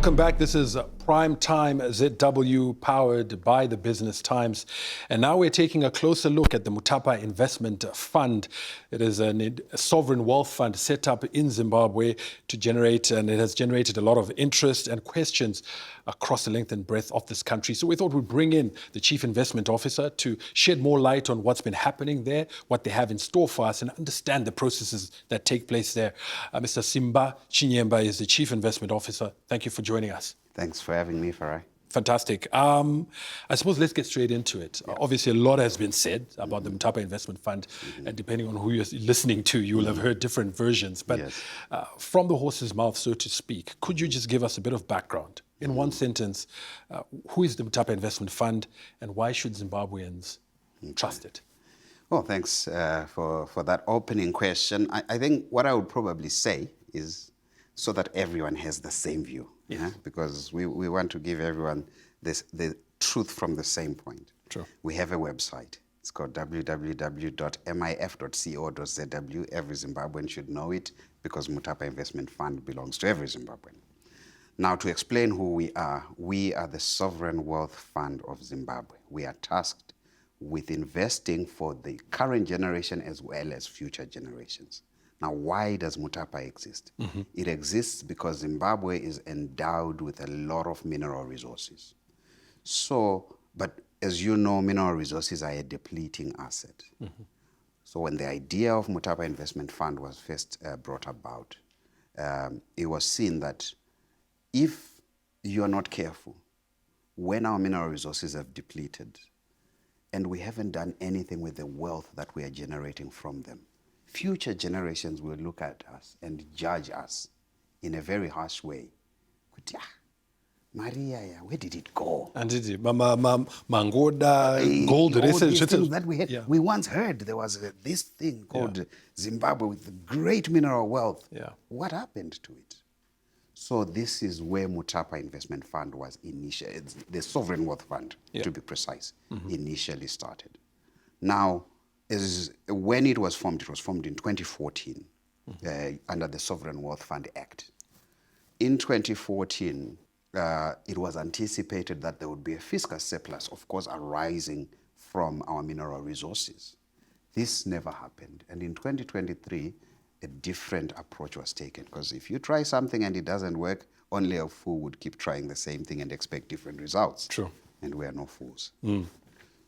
Welcome back. This is Prime Time ZW, powered by the Business Times. And now we're taking a closer look at the Mutapa Investment Fund. It is a sovereign wealth fund set up in Zimbabwe to generate, and it has generated a lot of interest and questions across the length and breadth of this country. So we thought we'd bring in the Chief Investment Officer to shed more light on what's been happening there, what they have in store for us, and understand the processes that take place there. Mr. Simbarashe Chinyemba is the Chief Investment Officer. Thank you for joining us. Thanks for having me, Farai. Fantastic. I suppose let's get straight into it. Yeah. Obviously, a lot has been said about the Mutapa Investment Fund, and depending on who you're listening to, you will have heard different versions. But from the horse's mouth, so to speak, could you just give us a bit of background? In one sentence, who is the Mutapa Investment Fund, and why should Zimbabweans trust it? Well, thanks for that opening question. I think what I would probably say is so that everyone has the same view. Yeah? Because we want to give everyone the truth from the same point. True. We have a website. It's called www.mif.co.zw. Every Zimbabwean should know it because Mutapa Investment Fund belongs to every Zimbabwean. Now, to explain who we are the Sovereign Wealth Fund of Zimbabwe. We are tasked with investing for the current generation as well as future generations. Now, why does Mutapa exist? It exists because Zimbabwe is endowed with a lot of mineral resources. But as you know, mineral resources are a depleting asset. So when the idea of Mutapa Investment Fund was first brought about, it was seen that if you are not careful, when our mineral resources have depleted, and we haven't done anything with the wealth that we are generating from them, future generations will look at us and judge us in a very harsh way. Maria, where did it go? And Mangoda, gold research that we had. We once heard there was this thing called Zimbabwe with great mineral wealth. What happened to it? So this is where Mutapa Investment Fund was initially, the Sovereign Wealth Fund, to be precise, initially started. Now, when it was formed in 2014 under the Sovereign Wealth Fund Act. In 2014, it was anticipated that there would be a fiscal surplus, of course, arising from our mineral resources. This never happened. And in 2023, a different approach was taken. Because if you try something and it doesn't work, only a fool would keep trying the same thing and expect different results. True. And we are no fools.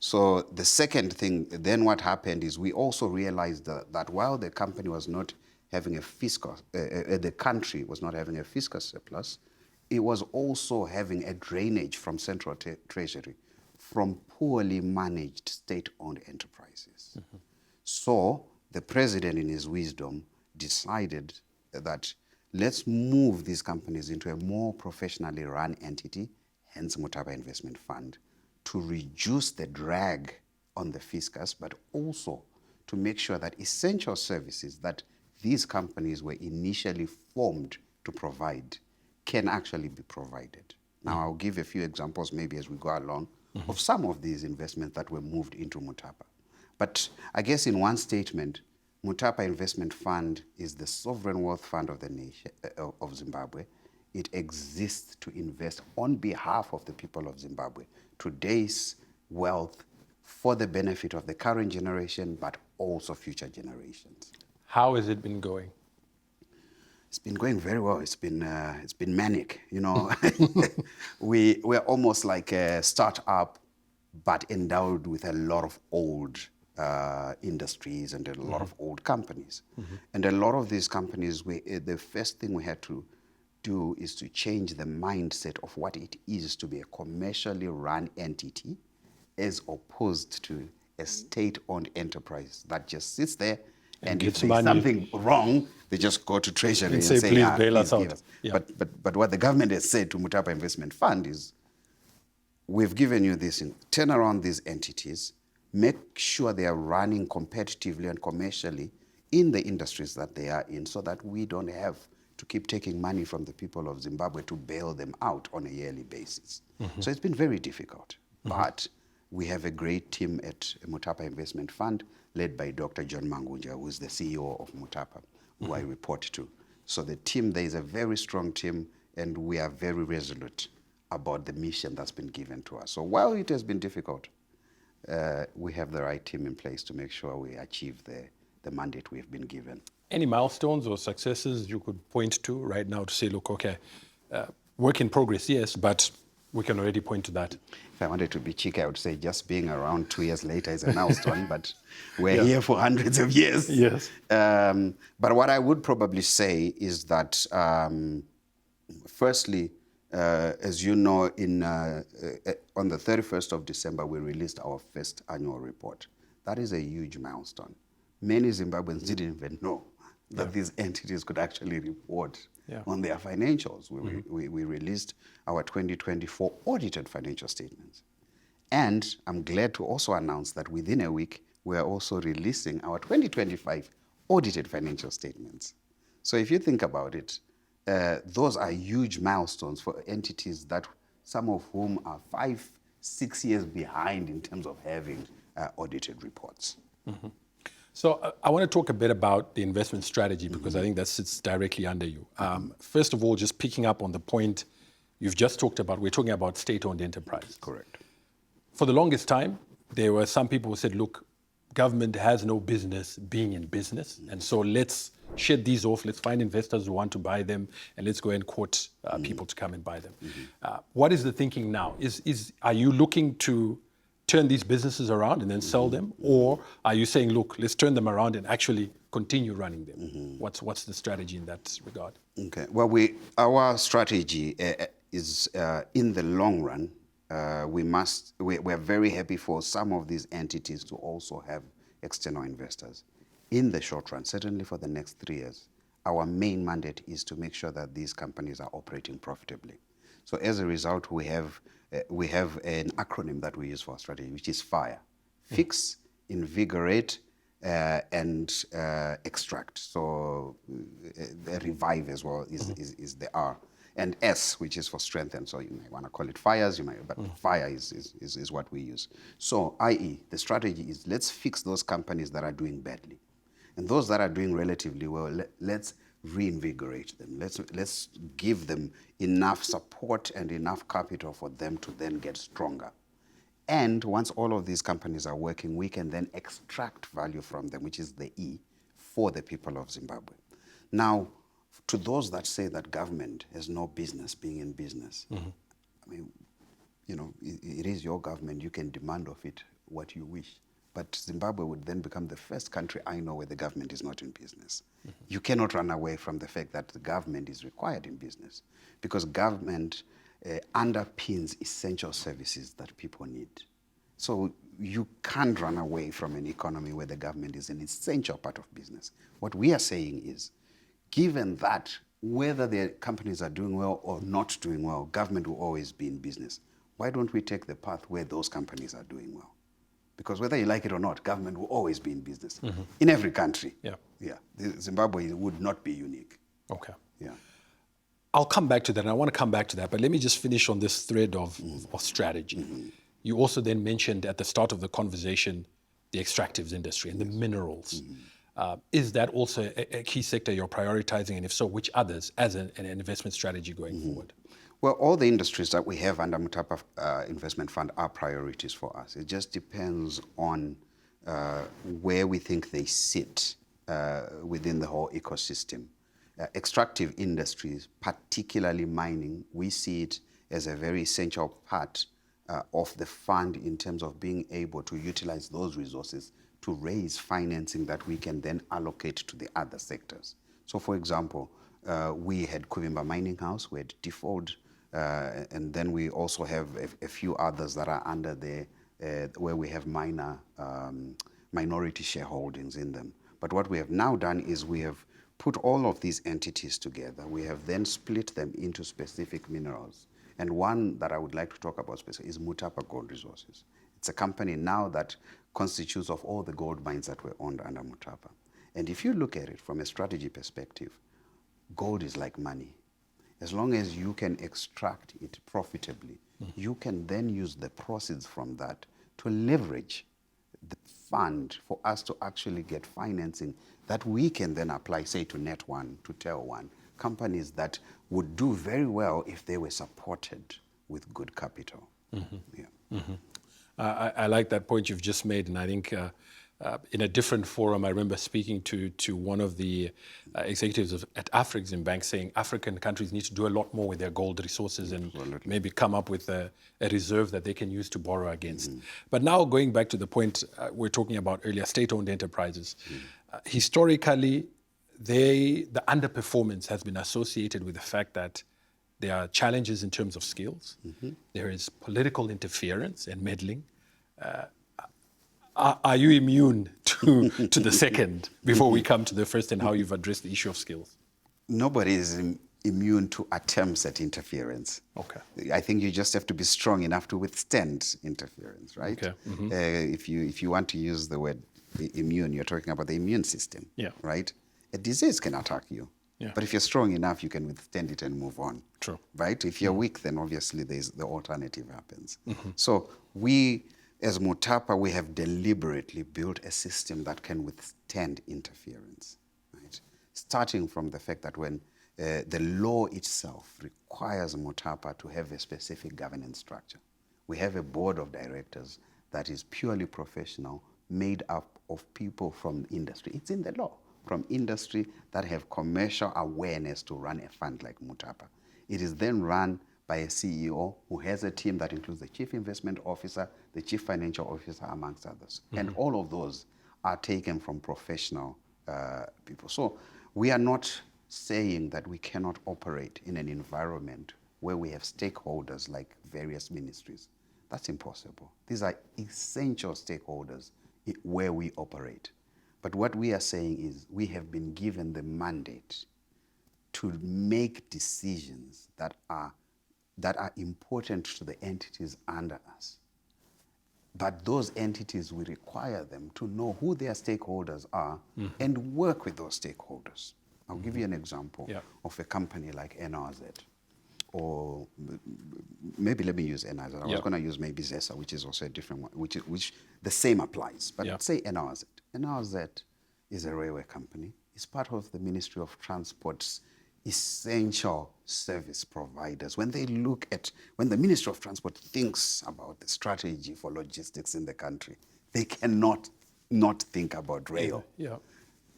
So the second thing, then what happened is we also realized that while the company was not having a fiscal, the country was not having a fiscal surplus, it was also having a drainage from central treasury from poorly managed state-owned enterprises. So the president, in his wisdom, decided that let's move these companies into a more professionally run entity, hence Mutapa Investment Fund, to reduce the drag on the fiscus, but also to make sure that essential services that these companies were initially formed to provide can actually be provided. Now, I'll give a few examples maybe as we go along of some of these investments that were moved into Mutapa. But I guess in one statement, Mutapa Investment Fund is the sovereign wealth fund of the nation of Zimbabwe. It exists to invest on behalf of the people of Zimbabwe, today's wealth for the benefit of the current generation, but also future generations. How has it been going? It's been going very well. It's been manic, you know. We're almost like a startup, but endowed with a lot of old industries and a lot of old companies. And a lot of these companies, the first thing we had to do is to change the mindset of what it is to be a commercially run entity as opposed to a state-owned enterprise that just sits there and if there's something wrong, they just go to Treasury and say, please bail us out. But what the government has said to Mutapa Investment Fund is, we've given you this, turn around these entities, make sure they are running competitively and commercially in the industries that they are in so that we don't have to keep taking money from the people of Zimbabwe to bail them out on a yearly basis. So it's been very difficult, but we have a great team at Mutapa Investment Fund led by Dr. John Mangunja, who is the CEO of Mutapa, who I report to. So the team, there is a very strong team and we are very resolute about the mission that's been given to us. So while it has been difficult, we have the right team in place to make sure we achieve the mandate we've been given. Any milestones or successes you could point to right now to say, look, okay, work in progress, yes, but we can already point to that? If I wanted to be cheeky, I would say just being around 2 years later is a milestone, but we're Yeah. here for hundreds of years. Yes. But what I would probably say is that, firstly, as you know, on the 31st of December, we released our first annual report. That is a huge milestone. Many Zimbabweans didn't even know that these entities could actually report on their financials. We released our 2024 audited financial statements. And I'm glad to also announce that within a week, we are also releasing our 2025 audited financial statements. So if you think about it, those are huge milestones for entities that some of whom are 5-6 years behind in terms of having audited reports. Mm-hmm. So I want to talk a bit about the investment strategy because I think that sits directly under you. First of all, just picking up on the point you've just talked about, we're talking about state-owned enterprise. Correct. For the longest time, there were some people who said, look, government has no business being in business, and so let's shed these off, let's find investors who want to buy them, and let's go and court people to come and buy them. What is the thinking now? Are you looking to turn these businesses around and then sell them? Or are you saying, look, let's turn them around and actually continue running them? What's the strategy in that regard? Okay. Well, our strategy is in the long run, we're very happy for some of these entities to also have external investors. In the short run, certainly for the next 3 years, our main mandate is to make sure that these companies are operating profitably. So as a result, we have an acronym that we use for our strategy, which is FIRE: fix, invigorate, and extract. So revive as well is the R. And S, which is for strengthen. So you may want to call it fires, but FIRE is what we use. So, i.e., the strategy is let's fix those companies that are doing badly. And those that are doing relatively well, let's reinvigorate them. Let's give them enough support and enough capital for them to then get stronger. And once all of these companies are working, we can then extract value from them, which is the E, for the people of Zimbabwe. Now, to those that say that government has no business being in business, I mean, you know, it is your government. You can demand of it what you wish. But Zimbabwe would then become the first country I know where the government is not in business. You cannot run away from the fact that the government is required in business because government underpins essential services that people need. So you can't run away from an economy where the government is an essential part of business. What we are saying is, given that whether the companies are doing well or not doing well, government will always be in business. Why don't we take the path where those companies are doing well? Because whether you like it or not, government will always be in business in every country. Zimbabwe would not be unique. Okay. Yeah. I'll come back to that, and I want to come back to that, but let me just finish on this thread of strategy. You also then mentioned at the start of the conversation the extractives industry and the minerals. Is that also a key sector you're prioritizing, and if so, which others as an investment strategy going forward? Well, all the industries that we have under Mutapa Investment Fund are priorities for us. It just depends on where we think they sit within the whole ecosystem. Extractive industries, particularly mining, we see it as a very essential part of the fund in terms of being able to utilize those resources to raise financing that we can then allocate to the other sectors. So, for example, we had Chinymeba Mining House, we had Default, and then we also have a few others that are under there where we have minority shareholdings in them. But what we have now done is we have put all of these entities together. We have then split them into specific minerals. And one that I would like to talk about specifically is Mutapa Gold Resources. It's a company now that constitutes of all the gold mines that were owned under Mutapa. And if you look at it from a strategy perspective, gold is like money. As long as you can extract it profitably, you can then use the proceeds from that to leverage the fund for us to actually get financing that we can then apply, say, to Net1, to Tel1, companies that would do very well if they were supported with good capital. Yeah. I like that point you've just made, and I think in a different forum, I remember speaking to one of the executives at Afrexim Bank saying African countries need to do a lot more with their gold resources and maybe come up with a reserve that they can use to borrow against. But now going back to the point we're talking about earlier, state-owned enterprises. Historically, the underperformance has been associated with the fact that there are challenges in terms of skills. There is political interference and meddling. Are you immune to the second before we come to the first and how you've addressed the issue of skills? Nobody is immune to attempts at interference. Okay. I think you just have to be strong enough to withstand interference, right? Okay. If you want to use the word immune, you're talking about the immune system, Yeah. right? A disease can attack you. Yeah. But if you're strong enough, you can withstand it and move on. True. Right? If you're weak, then obviously the alternative happens. So we, as Mutapa, we have deliberately built a system that can withstand interference. Right? Starting from the fact that when the law itself requires Mutapa to have a specific governance structure. We have a board of directors that is purely professional, made up of people from industry. It's in the law. From industry that have commercial awareness to run a fund like Mutapa. It is then run by a CEO who has a team that includes the chief investment officer, the chief financial officer, amongst others. And all of those are taken from professional people. So we are not saying that we cannot operate in an environment where we have stakeholders like various ministries. That's impossible. These are essential stakeholders where we operate. But what we are saying is we have been given the mandate to make decisions that are important to the entities under us. But those entities, we require them to know who their stakeholders are and work with those stakeholders. I'll give you an example of a company like NRZ, or maybe let me use NRZ. I was going to use maybe ZESA, which is also a different one, which the same applies. But let's say NRZ. NRZ is a railway company. It's part of the Ministry of Transport's essential service providers. When the Ministry of Transport thinks about the strategy for logistics in the country, they cannot not think about rail.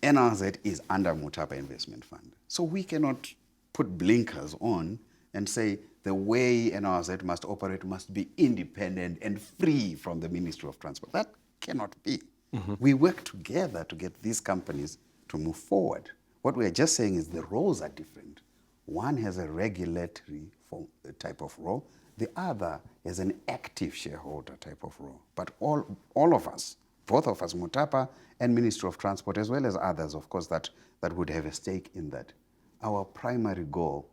NRZ is under Mutapa Investment Fund. So we cannot put blinkers on and say the way NRZ must operate must be independent and free from the Ministry of Transport. That cannot be. We work together to get these companies to move forward. What we are just saying is the roles are different. One has a regulatory type of role. The other is an active shareholder type of role. But all of us, both of us, Mutapa and Ministry of Transport, as well as others, of course, that would have a stake in that, our primary goal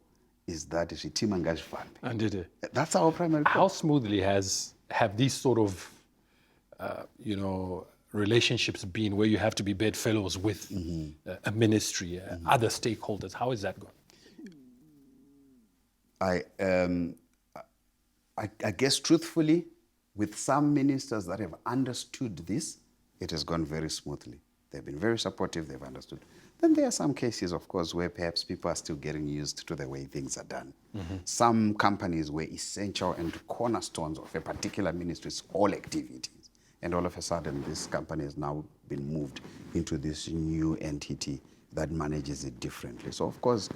is that Chinyemba fund. And that's our primary goal. How smoothly have these sort of, relationships been where you have to be bedfellows with a ministry, other stakeholders? How is that going? I guess truthfully, with some ministers that have understood this, it has gone very smoothly. They've been very supportive, they've understood. Then there are some cases, of course, where perhaps people are still getting used to the way things are done. Some companies were essential and cornerstones of a particular ministry's whole activities. And all of a sudden, this company has now been moved into this new entity that manages it differently. So, of course,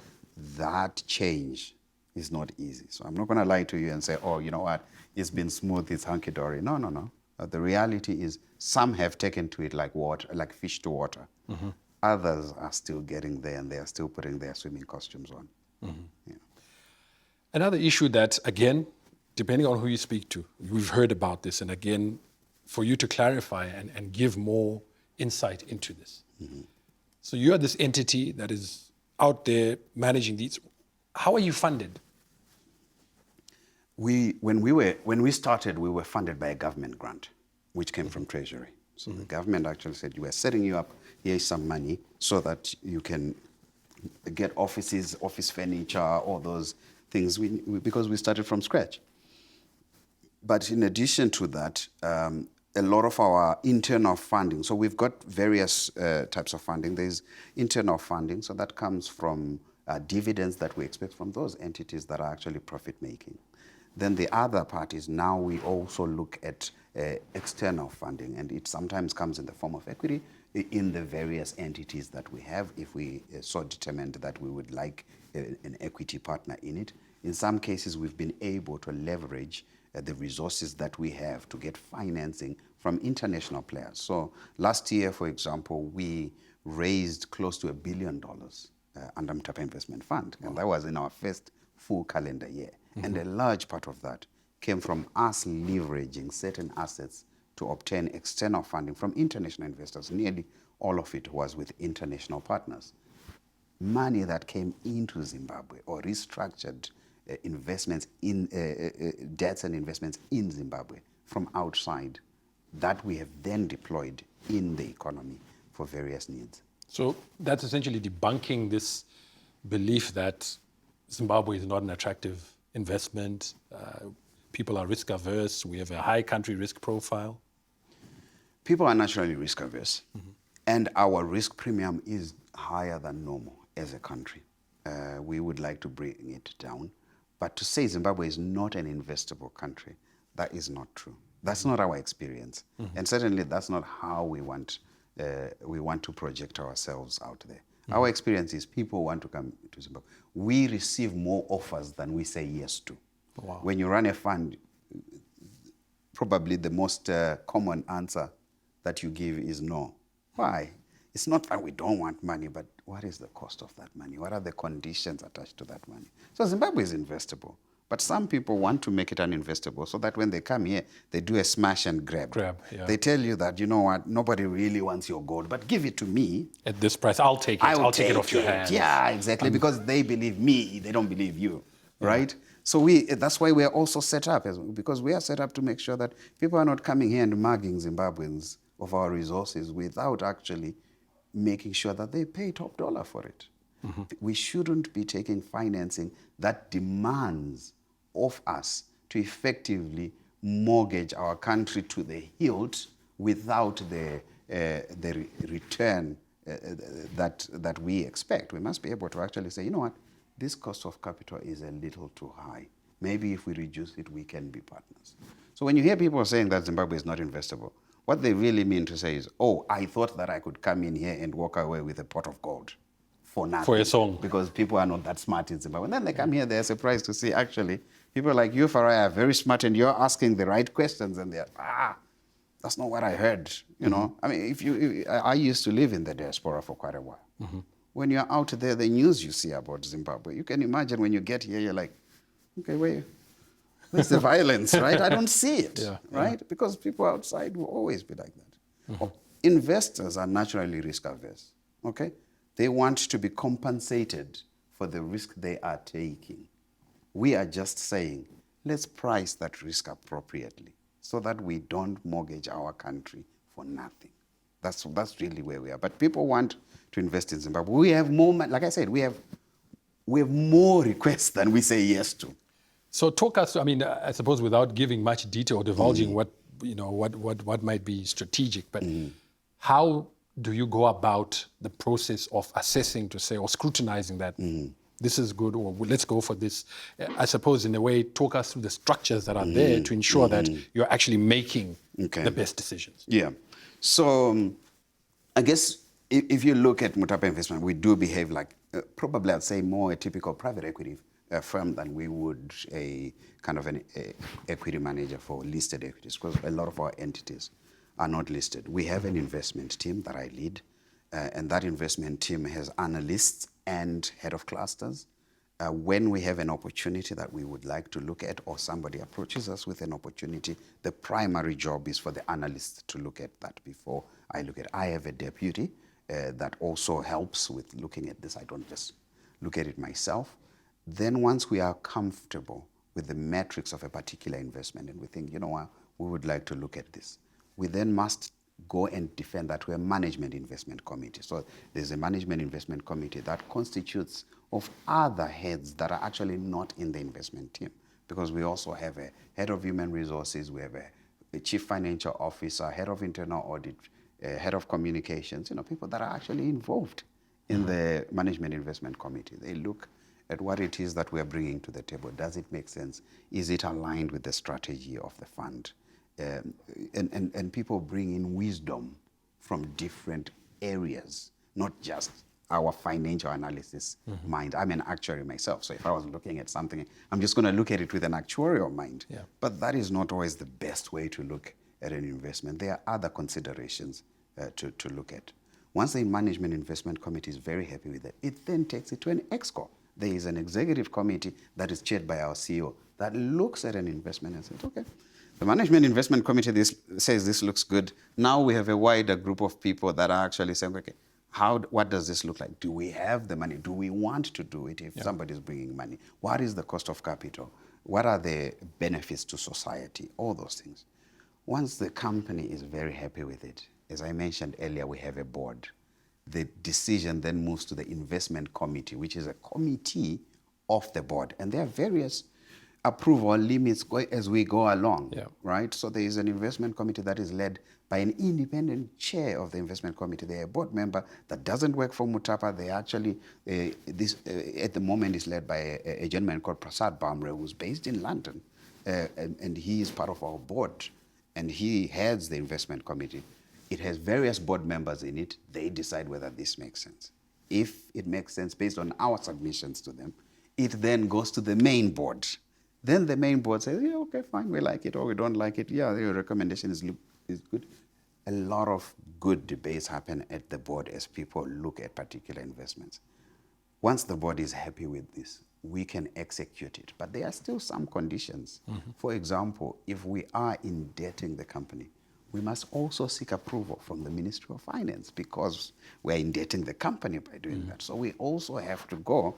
that change is not easy. So I'm not going to lie to you and say, oh, you know what, it's been smooth, it's hunky-dory. No. The reality is some have taken to it like water, like fish to water. Others are still getting there and they are still putting their swimming costumes on. Another issue that, again, depending on who you speak to, we've heard about this, and again, for you to clarify and give more insight into this. So you are this entity that is out there managing these. How are you funded? When we started, we were funded by a government grant, which came from Treasury. So the government actually said, we're setting you up, here's some money so that you can get offices, office furniture, all those things, because we started from scratch. But in addition to that, a lot of our internal funding, so we've got various types of funding. There's internal funding, so that comes from dividends that we expect from those entities that are actually profit-making. Then the other part is now we also look at external funding, and it sometimes comes in the form of equity in the various entities that we have, if we so determined that we would like an equity partner in it. In some cases, we've been able to leverage the resources that we have to get financing from international players. So last year, for example, we raised close to $1 billion under Mutapa Investment Fund, and that was in our first full calendar year. And a large part of that came from us leveraging certain assets to obtain external funding from international investors. Nearly all of it was with international partners. Money that came into Zimbabwe or restructured investments in debts and investments in Zimbabwe from outside, that we have then deployed in the economy for various needs. So that's essentially debunking this belief that Zimbabwe is not an attractive investment. People are risk averse. We have a high country risk profile. People are naturally risk averse, and our risk premium is higher than normal as a country. We would like to bring it down. But to say Zimbabwe is not an investable country, that is not true. That's not our experience. And certainly that's not how we want to project ourselves out there. Our experience is people want to come to Zimbabwe. We receive more offers than we say yes to. Wow. When you run a fund, probably the most common answer that you give is no. Why? It's not that we don't want money, but what is the cost of that money? What are the conditions attached to that money? So Zimbabwe is investable, but some people want to make it uninvestable so that when they come here, they do a smash and grab. Yeah. They tell you that, you know what, nobody really wants your gold, but give it to me. At this price, I'll take it. I'll take it off your hands. Yeah, exactly, because they believe me, they don't believe you, right? So that's why we are also set up, because we are set up to make sure that people are not coming here and mugging Zimbabweans of our resources without actually making sure that they pay top dollar for it. We shouldn't be taking financing that demands of us to effectively mortgage our country to the hilt without the return that we expect. We must be able to actually say, you know what, this cost of capital is a little too high. Maybe if we reduce it, we can be partners. So when you hear people saying that Zimbabwe is not investable, what they really mean to say is, oh, I thought that I could come in here and walk away with a pot of gold for nothing. For a song. Because people are not that smart in Zimbabwe. And then they come here, they're surprised to see, actually, people like you, Farai, are very smart and you're asking the right questions and they're, that's not what I heard, you know. I mean, I used to live in the diaspora for quite a while. When you're out there, the news you see about Zimbabwe, you can imagine when you get here, you're like, okay, where's the violence, right? I don't see it, right? Because people outside will always be like that. Investors are naturally risk averse, okay? They want to be compensated for the risk they are taking. We are just saying, let's price that risk appropriately so that we don't mortgage our country for nothing. That's really where we are. But people want to invest in Zimbabwe. We have more, like I said, we have more requests than we say yes to. So talk us, I mean, I suppose without giving much detail or divulging what might be strategic, but how do you go about the process of assessing to say, or scrutinizing that this is good, or let's go for this? I suppose in a way, talk us through the structures that are there to ensure that you're actually making the best decisions. Yeah. So I guess if you look at Mutapa Investment, we do behave like probably I'd say more a typical private equity firm than we would a kind of an equity manager for listed equities, because a lot of our entities are not listed. We have an investment team that I lead, and that investment team has analysts and head of clusters. When we have an opportunity that we would like to look at, or somebody approaches us with an opportunity, the primary job is for the analyst to look at that before I look at it. I have a deputy that also helps with looking at this. I don't just look at it myself. Then once we are comfortable with the metrics of a particular investment and we think, you know what, we would like to look at this, we then must go and defend that to a management investment committee. So there's a management investment committee that constitutes of other heads that are actually not in the investment team, because we also have a head of human resources, we have a chief financial officer, head of internal audit, head of communications, people that are actually involved in the Management Investment Committee. They look at what it is that we are bringing to the table. Does it make sense? Is it aligned with the strategy of the fund? And people bring in wisdom from different areas, not just our financial analysis mind. I'm an actuary myself, so if I was looking at something, I'm just going to look at it with an actuarial mind. Yeah. But that is not always the best way to look at an investment. There are other considerations to look at. Once the Management Investment Committee is very happy with it, it then takes it to an ExCo. There is an executive committee that is chaired by our CEO that looks at an investment and says, okay, the Management Investment Committee says this looks good. Now we have a wider group of people that are actually saying, okay, what does this look like? Do we have the money? Do we want to do it if somebody is bringing money? What is the cost of capital? What are the benefits to society? All those things. Once the company is very happy with it, as I mentioned earlier, we have a board. The decision then moves to the investment committee, which is a committee of the board. And there are various approval limits as we go along, right? So there is an investment committee that is led by an independent chair of the investment committee. They're a board member that doesn't work for Mutapa. They actually, at the moment, is led by a gentleman called Prasad Bamre, who's based in London. And he is part of our board. And he heads the investment committee. It has various board members in it. They decide whether this makes sense. If it makes sense based on our submissions to them, it then goes to the main board. Then the main board says, yeah, okay, fine, we like it, or we don't like it. Yeah, your recommendation is good. A lot of good debates happen at the board as people look at particular investments. Once the board is happy with this, we can execute it. But there are still some conditions. For example, if we are indebting the company, we must also seek approval from the Ministry of Finance because we're indebting the company by doing that. So we also have to go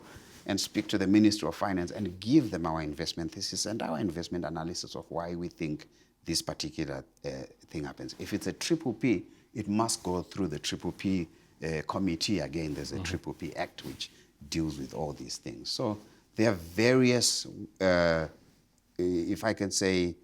and speak to the Ministry of Finance and give them our investment thesis and our investment analysis of why we think this particular thing happens. If it's a triple P, it must go through the triple P committee. Again, there's a triple P Act which deals with all these things. So there are various, if I can say,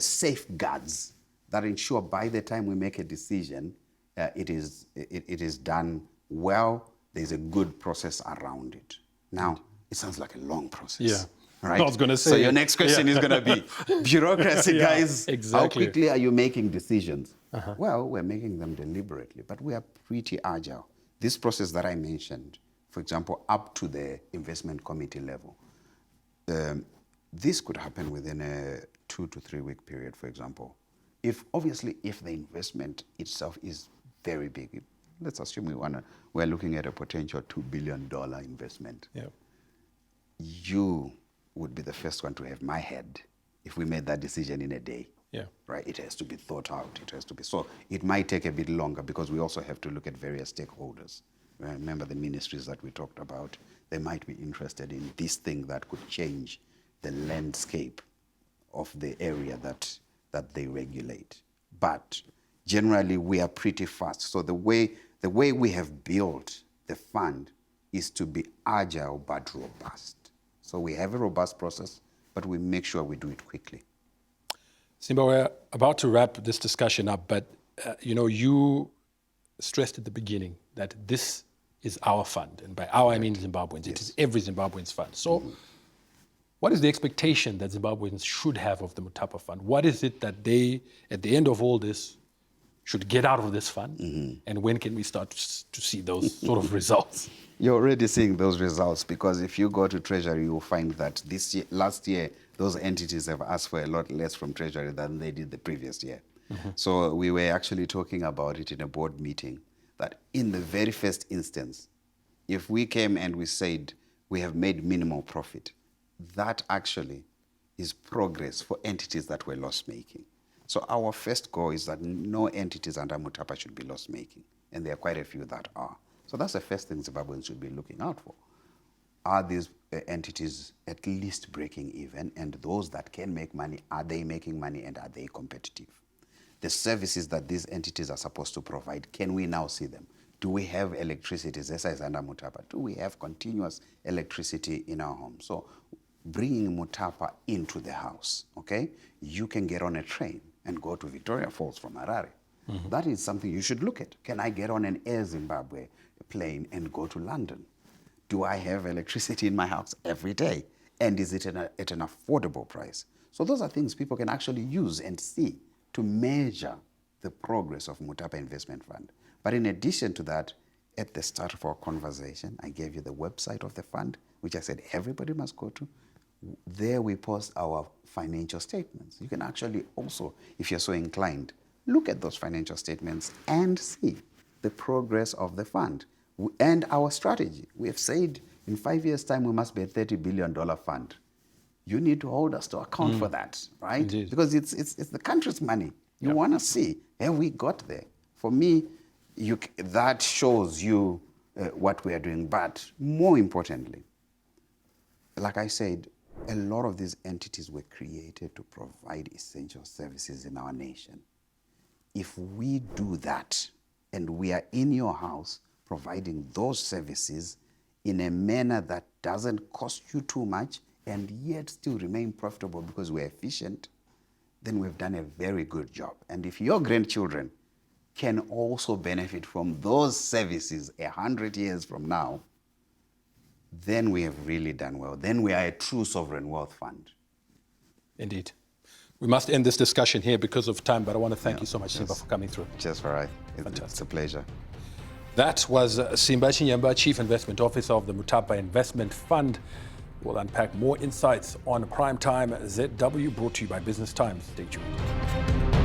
safeguards that ensure by the time we make a decision, it is done well. There's a good process around it. Now, it sounds like a long process. Yeah. Right? I was going to say. So your next question is going to be, bureaucracy, guys, exactly. How quickly are you making decisions? Well, we're making them deliberately, but we are pretty agile. This process that I mentioned, for example, up to the investment committee level, this could happen within a 2 to 3 week period, for example. If the investment itself is very big, let's assume we're looking at a potential $2 billion investment. Yeah. You would be the first one to have my head if we made that decision in a day. Yeah. Right? It has to be thought out. So it might take a bit longer because we also have to look at various stakeholders. Remember the ministries that we talked about, they might be interested in this thing that could change the landscape of the area that they regulate. But generally we are pretty fast. So the way we have built the fund is to be agile but robust. So we have a robust process, but we make sure we do it quickly. Simba, we're about to wrap this discussion up, but you stressed at the beginning that this is our fund, and by our I mean Zimbabweans. Yes. It is every Zimbabwean's fund. So what is the expectation that Zimbabweans should have of the Mutapa Fund? What is it that they, at the end of all this, should get out of this fund? And when can we start to see those sort of results? You're already seeing those results because if you go to Treasury, you'll find that last year, those entities have asked for a lot less from Treasury than they did the previous year. So we were actually talking about it in a board meeting that in the very first instance, if we came and we said we have made minimal profit, that actually is progress for entities that were loss-making. So our first goal is that no entities under Mutapa should be loss-making, and there are quite a few that are. So that's the first thing Zimbabweans should be looking out for. Are these entities at least breaking even? And those that can make money, are they making money and are they competitive? The services that these entities are supposed to provide, can we now see them? Do we have electricity, as is under Mutapa? Do we have continuous electricity in our homes? So bringing Mutapa into the house, okay? You can get on a train and go to Victoria Falls from Harare. That is something you should look at. Can I get on an Air Zimbabwe plane and go to London? Do I have electricity in my house every day? And is it at an affordable price? So those are things people can actually use and see to measure the progress of Mutapa Investment Fund. But in addition to that, at the start of our conversation, I gave you the website of the fund, which I said everybody must go to. There we post our financial statements. You can actually also, if you're so inclined, look at those financial statements and see the progress of the fund and our strategy. We have said in 5 years' time we must be a $30 billion fund. You need to hold us to account for that, right? Indeed. Because it's the country's money. You want to see, have we got there? For me, that shows you what we are doing. But more importantly, like I said, a lot of these entities were created to provide essential services in our nation. If we do that, and we are in your house providing those services in a manner that doesn't cost you too much and yet still remain profitable because we're efficient, then we've done a very good job. And if your grandchildren can also benefit from those services 100 years from now, then we have really done well. Then we are a true sovereign wealth fund. Indeed. We must end this discussion here because of time, but I want to thank you so much, Simba, for coming through. Cheers, Farai. It's a pleasure. That was Simbarashe Chinyemba, Chief Investment Officer of the Mutapa Investment Fund. We'll unpack more insights on Primetime ZW, brought to you by Business Times. Stay tuned.